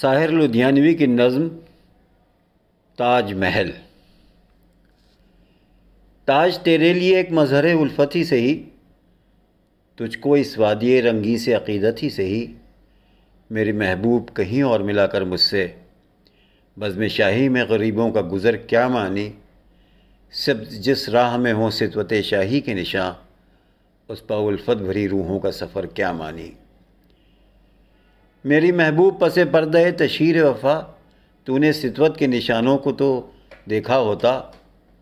ساحر لدھیانوی کی نظم تاج محل۔ تاج تیرے لیے ایک مظہر الفت ہی سہی، تجھ کو اس وادی رنگی سے عقیدت ہی سہی، میری محبوب کہیں اور ملا کر مجھ سے، بزم شاہی میں غریبوں کا گزر کیا مانی، سب جس راہ میں ہوں سطوت شاہی کے نشاں، اس پا الفت بھری روحوں کا سفر کیا مانی۔ میری محبوب پس پردہ تشہیر وفا، تو نے سطوت کے نشانوں کو تو دیکھا ہوتا،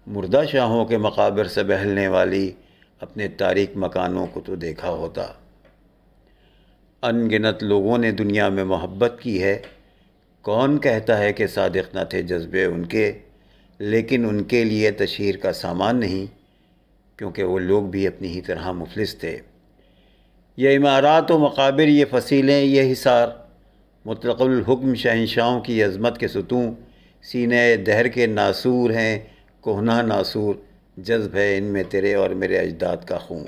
مردہ شاہوں کے مقابر سے بہلنے والی اپنے تاریک مکانوں کو تو دیکھا ہوتا۔ ان گنت لوگوں نے دنیا میں محبت کی ہے، کون کہتا ہے کہ صادق نہ تھے جذبے ان کے، لیکن ان کے لیے تشہیر کا سامان نہیں، کیونکہ وہ لوگ بھی اپنی ہی طرح مفلس تھے۔ یہ عمارات و مقابر، یہ فصیلیں، یہ حصار، مطلق الحکم شہنشاہوں کی عظمت کے ستون، سینہ دہر کے ناسور ہیں، کہنہ ناسور، جذب ہے ان میں تیرے اور میرے اجداد کا خون۔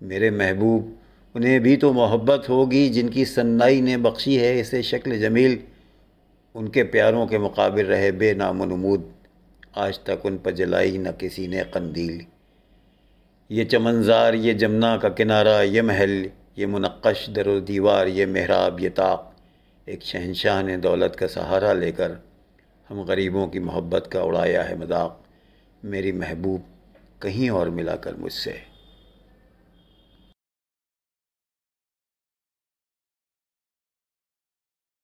میرے محبوب، انہیں بھی تو محبت ہوگی جن کی سنائی نے بخشی ہے اسے شکل جمیل، ان کے پیاروں کے مقابر رہے بے نام و نمود، آج تک ان پر جلائی نہ کسی نے قندیل۔ یہ چمنزار، یہ جمنا کا کنارہ، یہ محل، یہ منقش در و دیوار، یہ محراب، یہ طاق، ایک شہنشاہ نے دولت کا سہارا لے کر ہم غریبوں کی محبت کا اڑایا ہے مذاق، میری محبوب کہیں اور ملا کر مجھ سے۔